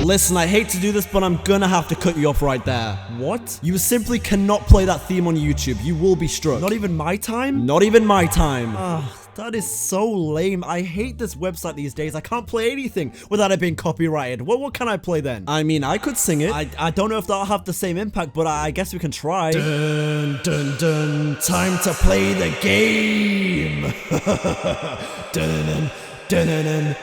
Listen, I hate to do this, but I'm gonna have to cut you off right there. What? You simply cannot play that theme on YouTube. You will be struck. Not even my time? Not even my time. That is so lame. I hate this website these days. I can't play anything without it being copyrighted. Well, what can I play then? I mean, I could sing it. I don't know if that'll have the same impact, but I guess we can try. Dun, dun, dun. Time to play the game. Dun, dun, dun, dun, dun,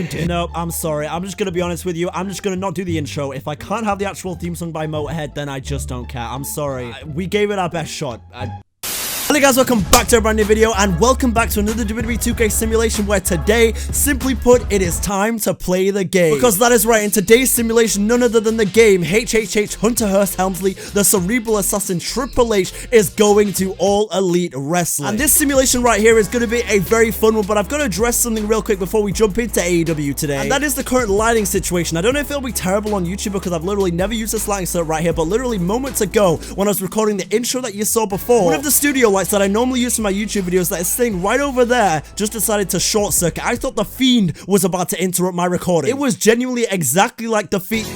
dun. No, I'm sorry. I'm just gonna be honest with you. I'm just gonna not do the intro. If I can't have the actual theme song by Motorhead, then I just don't care. I'm sorry. We gave it our best shot. Hello guys, welcome back to a brand new video and welcome back to another WWE 2K simulation where today, simply put, it is time to play the game. Because that is right, in today's simulation, none other than the game, HHH Hunter Hearst Helmsley, the cerebral assassin Triple H is going to All Elite Wrestling. And this simulation right here is going to be a very fun one, but I've got to address something real quick before we jump into AEW today. And that is the current lighting situation. I don't know if it'll be terrible on YouTube because I've literally never used this lighting setup right here, but literally moments ago, when I was recording the intro that you saw before, one of the studio lights that I normally use for my YouTube videos that is sitting right over there just decided to short circuit. I thought the Fiend was about to interrupt my recording. It was genuinely exactly like the Fiend.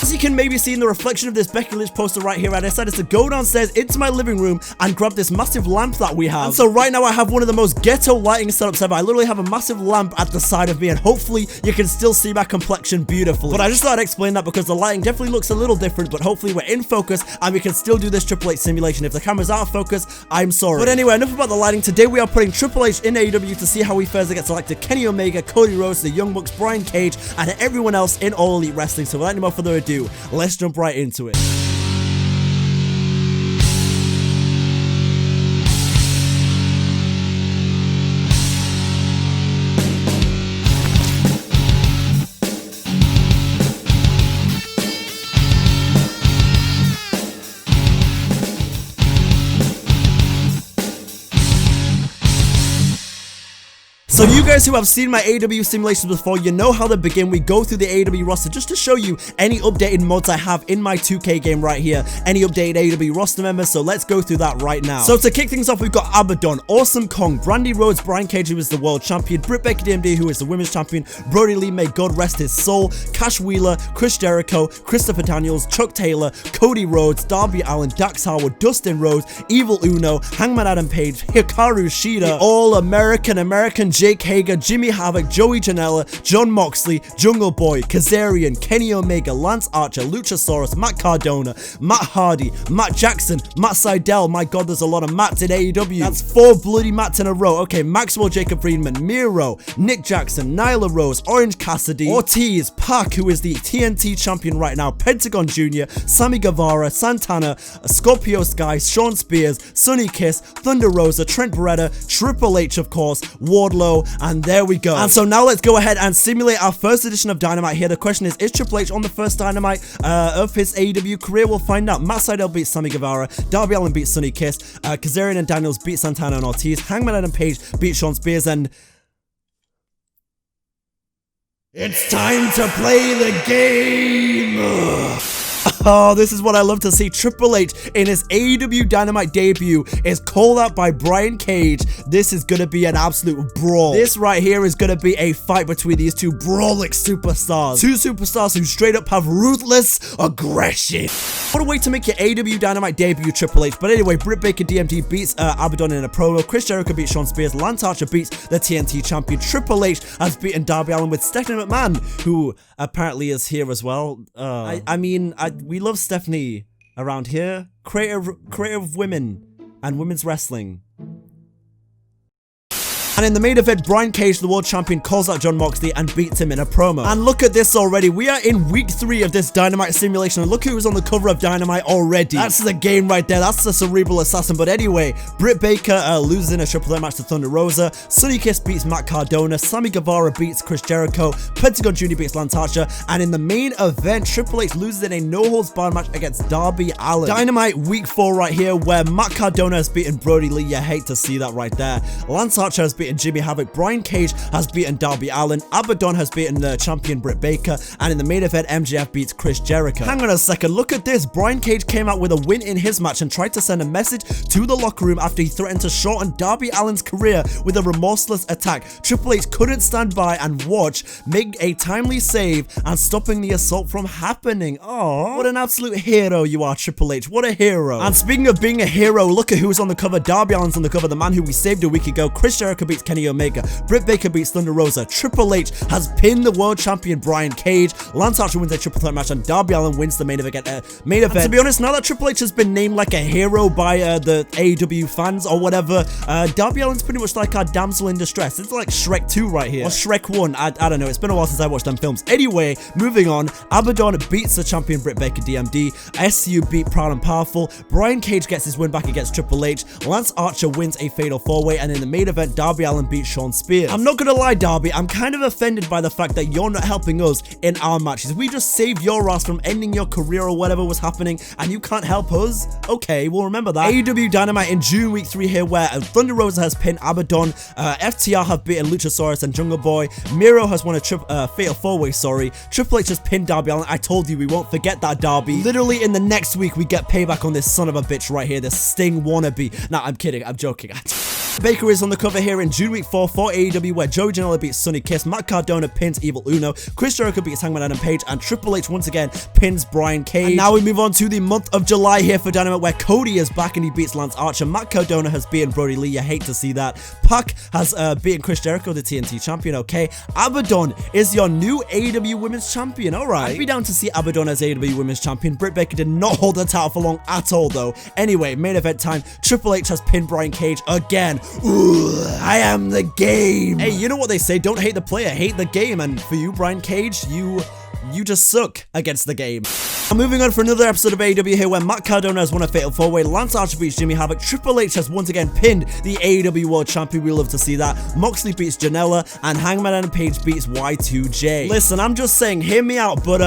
As you can maybe see in the reflection of this Becky Lynch poster right here, I decided to go downstairs into my living room and grab this massive lamp that we have. And so right now I have one of the most ghetto lighting setups ever. I literally have a massive lamp at the side of me and hopefully you can still see my complexion beautifully. But I just thought I'd explain that because the lighting definitely looks a little different, but hopefully we're in focus and we can still do this Triple H simulation. If the camera's out of focus, I'm sorry. But anyway, enough about the lighting. Today we are putting Triple H in AEW to see how he fares against selected Kenny Omega, Cody Rhodes, the Young Bucks, Brian Cage, and everyone else in All Elite Wrestling. So without any more further ado, let's jump right into it. So you guys who have seen my AEW simulations before, you know how they begin. We go through the AEW roster just to show you any updated mods I have in my 2K game right here, any updated AEW roster members, so let's go through that right now. So to kick things off, we've got Abaddon, Awesome Kong, Brandy Rhodes, Brian Cage, who is the world champion, Britt Baker DMD, who is the women's champion, Brody Lee, may God rest his soul, Cash Wheeler, Chris Jericho, Christopher Daniels, Chuck Taylor, Cody Rhodes, Darby Allin, Dax Howard, Dustin Rhodes, Evil Uno, Hangman Adam Page, Hikaru Shida, All-American Jake Hager, Jimmy Havoc, Joey Janela, John Moxley, Jungle Boy, Kazarian, Kenny Omega, Lance Archer, Luchasaurus, Matt Cardona, Matt Hardy, Matt Jackson, Matt Sydal. My God, there's a lot of Matts in AEW. That's 4 bloody Matts in a row. Okay, Maxwell Jacob Friedman, Miro, Nick Jackson, Nyla Rose, Orange Cassidy, Ortiz, Pac, who is the TNT champion right now, Pentagon Jr., Sammy Guevara, Santana, Scorpio Sky, Sean Spears, Sonny Kiss, Thunder Rosa, Trent Beretta, Triple H, of course, Wardlow, and there we go. And so now let's go ahead and simulate our first edition of Dynamite here. The question is Triple H on the first Dynamite of his AEW career? We'll find out. Matt Sydal beats Sammy Guevara, Darby Allin beats Sonny Kiss, Kazarian and Daniels beat Santana and Ortiz, Hangman Adam Page beat Sean Spears, and it's time to play the game! Oh, this is what I love to see. Triple H in his AEW Dynamite debut is called out by Brian Cage. This is gonna be an absolute brawl. This right here is gonna be a fight between these two brawling superstars. Two superstars who straight up have ruthless aggression. What a way to make your AEW Dynamite debut, Triple H. But anyway, Britt Baker DMD beats Abaddon in a promo. Chris Jericho beats Sean Spears. Lance Archer beats the TNT champion. Triple H has beaten Darby Allin with Stephanie McMahon, who apparently is here as well. We love Stephanie around here. Creator of women and women's wrestling. And in the main event, Brian Cage, the world champion, calls out John Moxley and beats him in a promo. And look at this already. We are in week 3 of this Dynamite simulation. And look who's on the cover of Dynamite already. That's the game right there. That's the cerebral assassin. But anyway, Britt Baker loses in a triple threat match to Thunder Rosa. Sonny Kiss beats Matt Cardona. Sammy Guevara beats Chris Jericho. Pentagon Jr. beats Lance Archer. And in the main event, Triple H loses in a no-holds-barred match against Darby Allin. Dynamite week 4 right here, where Matt Cardona has beaten Brody Lee. You hate to see that right there. Lance Archer has beaten beaten Jimmy Havoc, Brian Cage has beaten Darby Allin, Abaddon has beaten the champion Britt Baker, and in the main event, MJF beats Chris Jericho. Hang on a second, look at this. Brian Cage came out with a win in his match and tried to send a message to the locker room after he threatened to shorten Darby Allin's career with a remorseless attack. Triple H couldn't stand by and watch, make a timely save, and stopping the assault from happening. Oh, what an absolute hero you are, Triple H. What a hero. And speaking of being a hero, look at who's on the cover. Darby Allin's on the cover, the man who we saved a week ago. Chris Jericho beats Kenny Omega. Britt Baker beats Thunder Rosa. Triple H has pinned the world champion Brian Cage. Lance Archer wins a triple threat match, and Darby Allin wins the main event. And to be honest, now that Triple H has been named like a hero by the AEW fans or whatever, Darby Allin's pretty much like our damsel in distress. It's like Shrek 2 right here. Or Shrek 1. I don't know. It's been a while since I watched them films. Anyway, moving on. Abaddon beats the champion Britt Baker DMD. SCU beat Proud and Powerful. Brian Cage gets his win back against Triple H. Lance Archer wins a fatal 4-way. And in the main event, Darby Allin beats Shawn Spears. I'm not gonna lie, Darby. I'm kind of offended by the fact that you're not helping us in our matches. We just saved your ass from ending your career or whatever was happening, and you can't help us? Okay, we'll remember that. AEW Dynamite in June week 3 here, where Thunder Rosa has pinned Abaddon, FTR have beaten Luchasaurus and Jungle Boy, Miro has won a fatal 4-way, sorry, Triple H has pinned Darby Allin. I told you we won't forget that, Darby. Literally in the next week we get payback on this son of a bitch right here, this Sting wannabe. Nah, I'm kidding, I'm joking. Baker is on the cover here in June week 4 for AEW, where Joey Janela beats Sonny Kiss, Matt Cardona pins Evil Uno, Chris Jericho beats Hangman Adam Page, and Triple H once again pins Brian Cage. And now we move on to the month of July here for Dynamite, where Cody is back and he beats Lance Archer, Matt Cardona has beaten Brody Lee, you hate to see that, Pac has beaten Chris Jericho, the TNT champion, okay, Abaddon is your new AEW Women's Champion, alright. I'd be down to see Abaddon as AEW Women's Champion. Britt Baker did not hold the title for long at all though. Anyway, main event time, Triple H has pinned Brian Cage again. Ooh, I am the game. Hey, you know what they say, don't hate the player, hate the game, and for you, Brian Cage, you just suck against the game. I'm moving on for another episode of AEW here, where Matt Cardona has won a fatal 4-way, Lance Archer beats Jimmy Havoc, Triple H has once again pinned the AEW World Champion, we love to see that, Moxley beats Janela, and Hangman Adam Page beats Y2J. Listen, I'm just saying, hear me out, but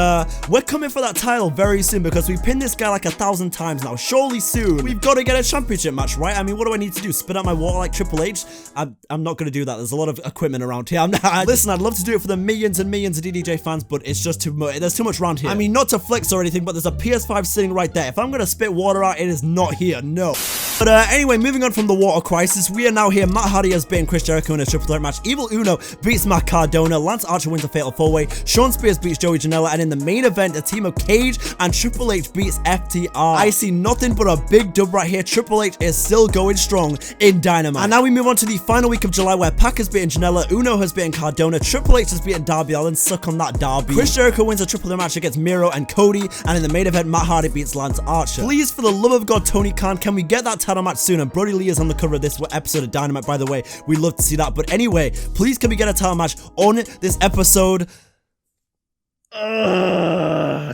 we're coming for that title very soon, because we pinned this guy like 1,000 times now. Surely soon, we've got to get a championship match, right? I mean, what do I need to do, spit out my water like Triple H? I'm not going to do that, there's a lot of equipment around here. Listen, I'd love to do it for the millions and millions of DDJ fans, but it's just too much, there's too much around here. I mean, not to flex or anything, but there's a PS5 sitting right there. If I'm gonna spit water out, it is not here, no. But anyway, moving on from the water crisis, we are now here. Matt Hardy has beaten Chris Jericho in a triple threat match. Evil Uno beats Matt Cardona. Lance Archer wins a fatal 4-way. Shawn Spears beats Joey Janela. And in the main event, a team of Cage and Triple H beats FTR. I see nothing but a big dub right here. Triple H is still going strong in Dynamite. And now we move on to the final week of July, where Pac has beaten Janela, Uno has beaten Cardona, Triple H has beaten Darby Allin. Suck on that, Darby. Chris Jericho wins a triple threat match against Miro and Cody. And in the main event, Matt Hardy beats Lance Archer. Please, for the love of God, Tony Khan, can we get that title match soon? And Brody Lee is on the cover of this episode of Dynamite, by the way. We love to see that. But anyway, please, can we get a title match on this episode?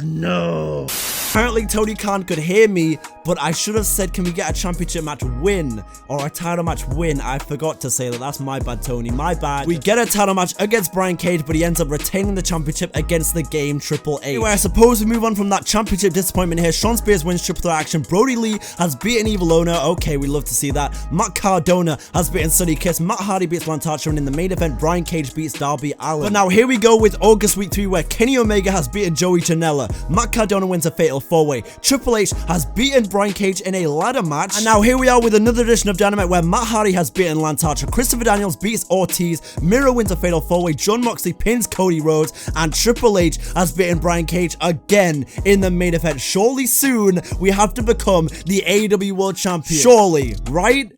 No. Apparently Tony Khan could hear me, but I should have said, can we get a championship match win? Or a title match win? I forgot to say that. That's my bad, Tony. My bad. We get a title match against Brian Cage, but he ends up retaining the championship against the game Triple H. Anyway, I suppose we move on from that championship disappointment here. Shawn Spears wins triple threat action. Brody Lee has beaten Evil Uno. Okay, we love to see that. Matt Cardona has beaten Sonny Kiss. Matt Hardy beats Lance Archer. And in the main event, Brian Cage beats Darby Allin. But now here we go with August week 3, where Kenny Omega has beaten Joey Janela. Matt Cardona wins a fatal 4-way. Triple H has beaten Brian Cage in a ladder match. And now here we are with another edition of Dynamite, where Matt Hardy has beaten Lance Archer, Christopher Daniels beats Ortiz, Miro wins a fatal 4-way, Jon Moxley pins Cody Rhodes, and Triple H has beaten Brian Cage again in the main event. Surely soon we have to become the AEW World Champion. Surely, right?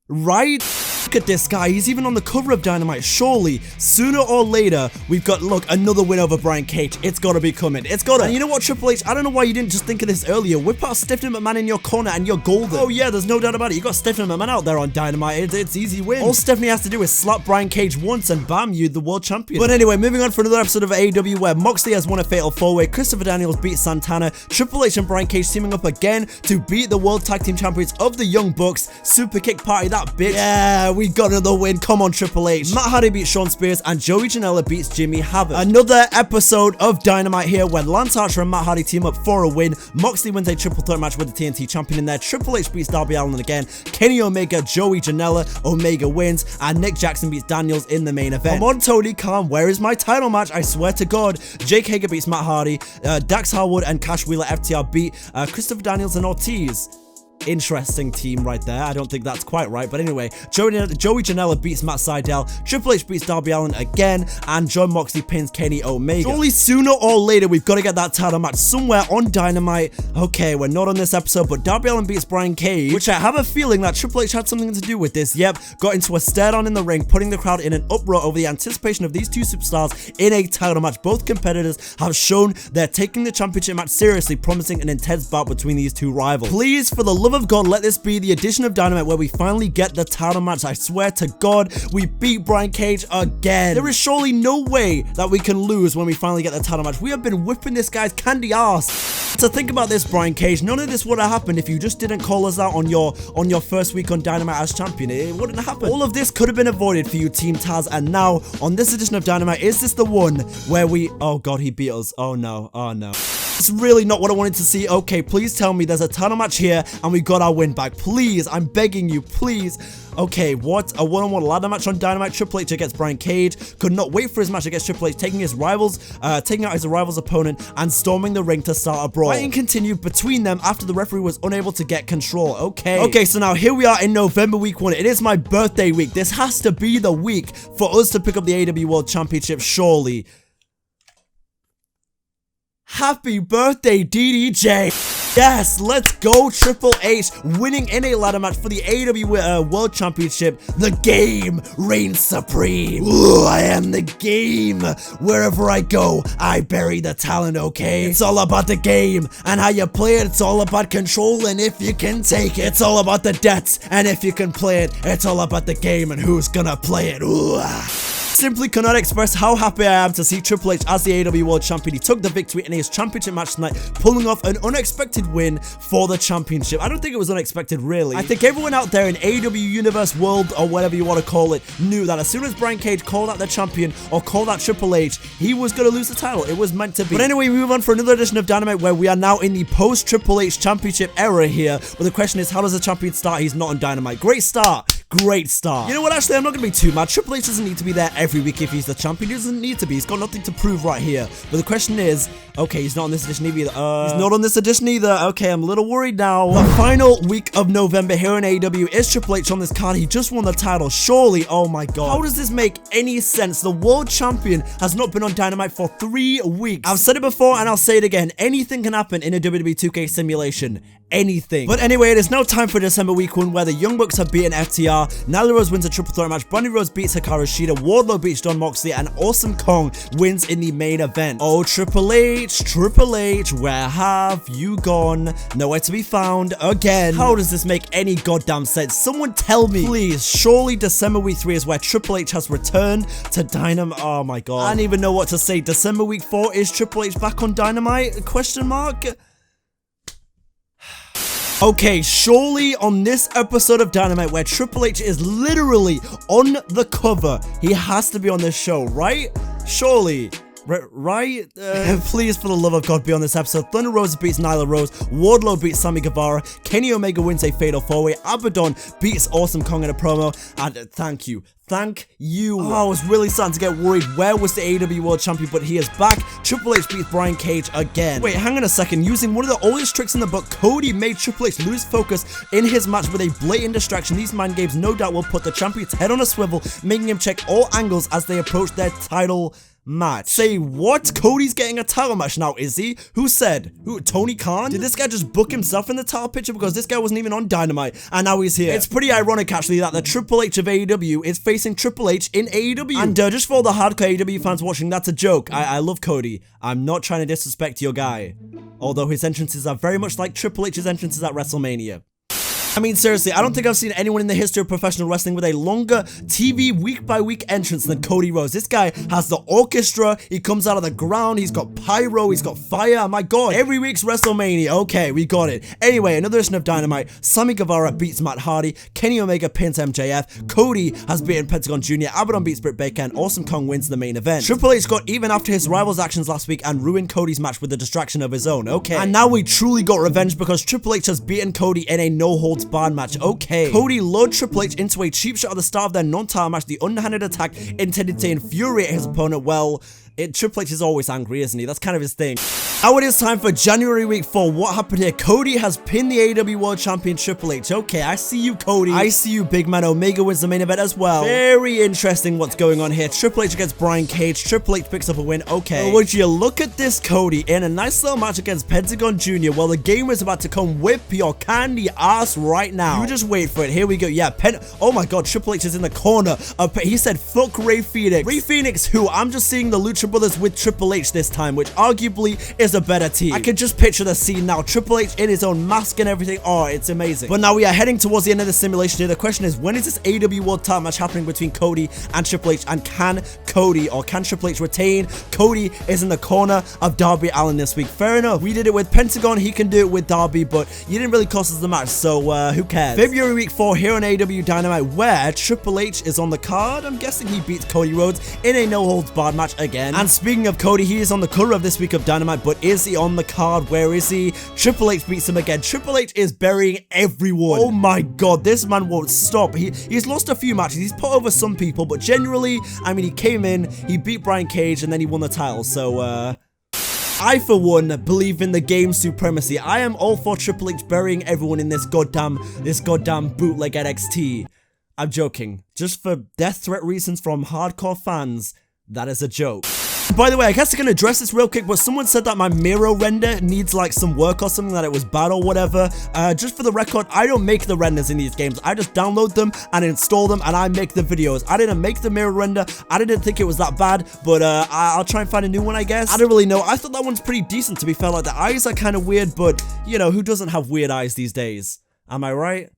Right? Look at this guy, he's even on the cover of Dynamite. Surely, sooner or later, we've got, look, another win over Brian Cage. It's gotta be coming. It's gotta. And you know what, Triple H? I don't know why you didn't just think of this earlier. Whip out Stephanie McMahon in your corner and you're golden. Oh yeah, there's no doubt about it. You got Stephanie McMahon out there on Dynamite. It's easy win. All Stephanie has to do is slap Brian Cage once and bam, you're the world champion. But anyway, moving on for another episode of AEW, where Moxley has won a fatal 4-way, Christopher Daniels beats Santana, Triple H and Brian Cage teaming up again to beat the World Tag Team Champions of the Young Bucks. Super kick party, that bitch. Yeah, we we got another win. Come on, Triple H. Matt Hardy beats Shawn Spears and Joey Janela beats Jimmy Havoc. Another episode of Dynamite here when Lance Archer and Matt Hardy team up for a win. Moxley wins a triple threat match with the TNT champion in there. Triple H beats Darby Allin again. Kenny Omega, Joey Janela, Omega wins, and Nick Jackson beats Daniels in the main event. Come on, Tony Khan, where is my title match? I swear to God. Jake Hager beats Matt Hardy. Dax Harwood and Cash Wheeler FTR beat Christopher Daniels and Ortiz. Interesting team right there. I don't think that's quite right, but anyway, Joey Janela beats Matt Sydal, Triple H beats Darby Allin again, and Jon Moxley pins Kenny Omega. Surely sooner or later we've got to get that title match somewhere on Dynamite. Okay, we're not on this episode, but Darby Allin beats Brian Cage, which I have a feeling that Triple H had something to do with this. Yep, got into a stare-down in the ring, putting the crowd in an uproar over the anticipation of these two superstars in a title match. Both competitors have shown they're taking the championship match seriously, promising an intense bout between these two rivals. Please, for the love of God, let this be the edition of Dynamite where we finally get the title match. I swear to God, we beat Brian Cage again. There is surely no way that we can lose when we finally get the title match. We have been whipping this guy's candy ass. So think about this, Brian Cage. None of this would have happened if you just didn't call us out on your first week on Dynamite as champion. It wouldn't happen. All of this could have been avoided for you, Team Taz. And now, on this edition of Dynamite, is this the one where we... Oh God, he beat us. Oh no. Oh no. It's really not what I wanted to see. Okay, please tell me there's a title match here and we got our win back. Please, I'm begging you, please. Okay, what? A one-on-one ladder match on Dynamite. Triple H against Brian Cage. Could not wait for his match against Triple H, taking out his rival's opponent and storming the ring to start a brawl. Fighting continued between them after the referee was unable to get control. Okay, so now here we are in November week 1. It is my birthday week. This has to be the week for us to pick up the AEW World Championship, surely. Happy birthday, DDJ! Yes, let's go, Triple H, winning in a ladder match for the AEW World Championship. The game reigns supreme. Ooh, I am the game. Wherever I go, I bury the talent, okay? It's all about the game and how you play it. It's all about control and if you can take it. It's all about the debts and if you can play it. It's all about the game and who's gonna play it. Ooh. Simply cannot express how happy I am to see Triple H as the AEW World Champion. He took the victory in his championship match tonight, pulling off an unexpected win for the championship. I don't think it was unexpected, really. I think everyone out there in AEW Universe World, or whatever you want to call it, knew that as soon as Brian Cage called out the champion, or called out Triple H, he was going to lose the title. It was meant to be. But anyway, we move on for another edition of Dynamite, where we are now in the post-Triple H championship era here. But the question is, how does the champion start? He's not on Dynamite. Great start. Great start. You know what, actually, I'm not going to be too mad. Triple H doesn't need to be there every week if he's the champion. He doesn't need to be. He's got nothing to prove right here. But the question is, okay, he's not on this edition either. He's not on this edition either. Okay, I'm a little worried now. The final week of November here in AEW is Triple H on this card. He just won the title. Surely, oh my God. How does this make any sense? The world champion has not been on Dynamite for 3 weeks. I've said it before and I'll say it again. Anything can happen in a WWE 2K simulation. Anything. But anyway, it is now time for December week 1 where the Young Bucks have beaten FTR. Nyla Rose wins a triple threat match. Brandy Rose beats Hikaru Shida. Wardlow beats Jon Moxley. And Awesome Kong wins in the main event. Oh, Triple H, where have you gone? Nowhere to be found again. How does this make any goddamn sense? Someone tell me, please. Surely December week 3 is where Triple H has returned to Dynamite. Oh my God. I don't even know what to say. December week 4, is Triple H back on Dynamite? Question mark? Okay, surely on this episode of Dynamite where Triple H is literally on the cover, he has to be on this show, right? Surely. Right? Please, for the love of God, be on this episode. Thunder Rosa beats Nyla Rose. Wardlow beats Sammy Guevara. Kenny Omega wins a fatal 4-way. Abaddon beats Awesome Kong in a promo. And thank you. Thank you. Oh, I was really starting to get worried. Where was the AEW World Champion? But he is back. Triple H beats Brian Cage again. Wait, hang on a second. Using one of the oldest tricks in the book, Cody made Triple H lose focus in his match with a blatant distraction. These mind games no doubt will put the champion's head on a swivel, making him check all angles as they approach their title match. Say what? Cody's getting a title match now, is he? Who said? Who? Tony Khan? Did this guy just book himself in the title picture because this guy wasn't even on Dynamite and now he's here? It's pretty ironic actually that the Triple H of AEW is facing Triple H in AEW. And just for all the hardcore AEW fans watching, that's a joke. I love Cody. I'm not trying to disrespect your guy. Although his entrances are very much like Triple H's entrances at WrestleMania. I mean, seriously, I don't think I've seen anyone in the history of professional wrestling with a longer TV week-by-week entrance than Cody Rhodes. This guy has the orchestra, he comes out of the ground, he's got pyro, he's got fire, my god. Every week's WrestleMania, okay, we got it. Anyway, another edition of Dynamite, Sammy Guevara beats Matt Hardy, Kenny Omega pins MJF, Cody has beaten Pentagon Jr., Abaddon beats Britt Baker, and Awesome Kong wins the main event. Triple H got even after his rival's actions last week and ruined Cody's match with a distraction of his own, okay. And now we truly got revenge because Triple H has beaten Cody in a no-holds-barred match, okay. Cody lured Triple H into a cheap shot at the start of their non-title match, the underhanded attack intended to infuriate his opponent. Well, Triple H is always angry, isn't he? That's kind of his thing. Now it is time for January week 4. What happened here? Cody has pinned the AEW World Champion Triple H. Okay, I see you, Cody. I see you, big man. Omega wins the main event as well. Very interesting what's going on here. Triple H against Brian Cage. Triple H picks up a win. Okay. Would you look at this, Cody, in a nice little match against Pentagon Jr. Well, the game is about to come whip your candy ass right now. You just wait for it. Here we go. Yeah, oh my god, Triple H is in the corner. He said, fuck Rey Fenix. Rey Fenix who? I'm just seeing the Lucha Brothers with Triple H this time, which arguably is a better team. I can just picture the scene now. Triple H in his own mask and everything. Oh, it's amazing. But now we are heading towards the end of the simulation here. The question is, when is this AEW World title match happening between Cody and Triple H? And can Triple H retain? Cody is in the corner of Darby Allin this week. Fair enough. We did it with Pentagon. He can do it with Darby, but you didn't really cost us the match, so who cares? February week 4 here on AEW Dynamite, where Triple H is on the card. I'm guessing he beats Cody Rhodes in a no-holds-barred match again. And speaking of Cody, he is on the cover of this week of Dynamite, but is he on the card? Where is he? Triple H beats him again. Triple H is burying everyone. Oh my god, this man won't stop. He's lost a few matches. He's put over some people, but generally, I mean, he came in, he beat Brian Cage, and then he won the title. So, I, for one, believe in the game supremacy. I am all for Triple H burying everyone in this goddamn bootleg NXT. I'm joking. Just for death threat reasons from hardcore fans, that is a joke. By the way, I guess I can address this real quick, but someone said that my Miro render needs like some work or something, that it was bad or whatever. Just for the record, I don't make the renders in these games. I just download them and install them and I make the videos. I didn't make the Miro render. I didn't think it was that bad, but I'll try and find a new one, I guess. I don't really know. I thought that one's pretty decent, to be fair. Like, the eyes are kind of weird, but you know, who doesn't have weird eyes these days? Am I right?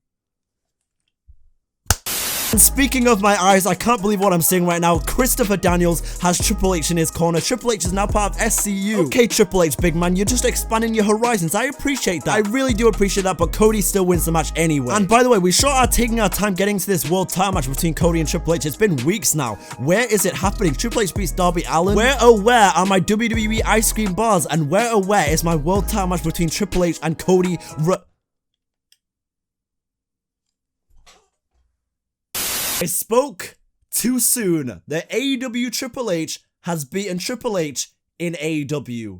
And speaking of my eyes, I can't believe what I'm seeing right now. Christopher Daniels has Triple H in his corner. Triple H is now part of SCU. Okay, Triple H, big man, you're just expanding your horizons. I appreciate that. I really do appreciate that, but Cody still wins the match anyway. And by the way, we sure are taking our time getting to this world title match between Cody and Triple H. It's been weeks now. Where is it happening? Triple H beats Darby Allin. Where, oh where are my WWE ice cream bars? And where, oh where is my world title match between Triple H and Cody I spoke too soon. The AEW Triple H has beaten Triple H in AEW.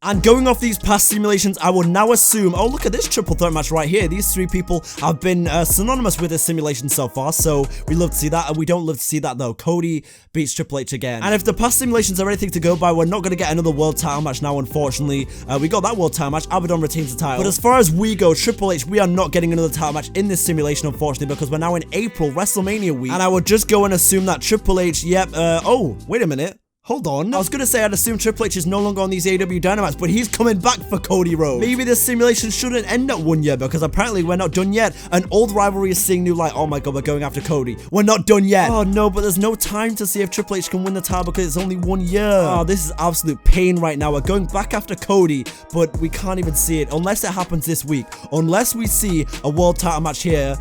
And going off these past simulations, I will now assume, oh, look at this triple threat match right here. These three people have been synonymous with this simulation so far, so we love to see that, and we don't love to see that, though. Cody beats Triple H again. And if the past simulations are anything to go by, we're not going to get another world title match now, unfortunately. We got that world title match. Abaddon retains the title. But as far as we go, Triple H, we are not getting another title match in this simulation, unfortunately, because we're now in April, WrestleMania week. And I would just go and assume that Triple H, yep, oh, wait a minute. Hold on. I was going to say I'd assume Triple H is no longer on these AEW Dynamites, but he's coming back for Cody Rhodes. Maybe this simulation shouldn't end at 1 year, because apparently we're not done yet. An old rivalry is seeing new light. Oh my god, we're going after Cody. We're not done yet. Oh no, but there's no time to see if Triple H can win the title because it's only 1 year. Oh, this is absolute pain right now. We're going back after Cody, but we can't even see it unless it happens this week. Unless we see a world title match here,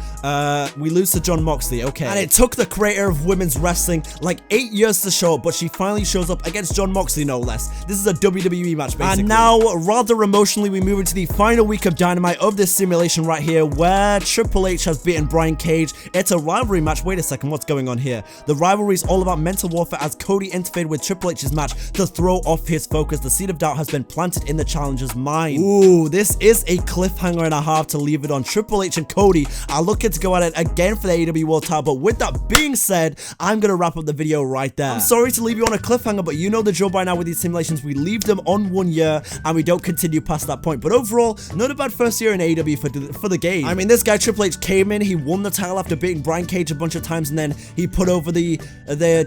we lose to Jon Moxley. Okay. And it took the creator of women's wrestling like 8 years to show up, but she finally shows up against Jon Moxley, no less. This is a WWE match, basically. And now, rather emotionally, we move into the final week of Dynamite of this simulation right here, where Triple H has beaten Brian Cage. It's a rivalry match. Wait a second, what's going on here? The rivalry is all about mental warfare as Cody interfered with Triple H's match to throw off his focus. The seed of doubt has been planted in the challenger's mind. Ooh, this is a cliffhanger and a half to leave it on. Triple H and Cody are looking to go at it again for the AEW World title, but with that being said, I'm gonna wrap up the video right there. I'm sorry to leave you on a cliffhanger, cliffhanger, but you know the drill by now with these simulations. We leave them on 1 year, and we don't continue past that point. But overall, not a bad first year in AEW for the game. I mean, this guy Triple H came in, he won the title after beating Brian Cage a bunch of times, and then he put over the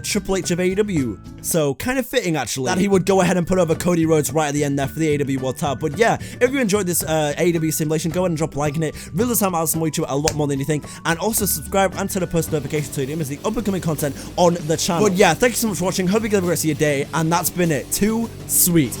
Triple H of AEW. So kind of fitting actually that he would go ahead and put over Cody Rhodes right at the end there for the AEW World title. But yeah, if you enjoyed this AEW simulation, go ahead and drop a like in it. Really does help out some YouTube a lot more than you think, and also subscribe and turn the post notifications so you don't miss the up and coming content on the channel. But yeah, thank you so much for watching. Hope you guys have a great day, and that's been it. Too sweet.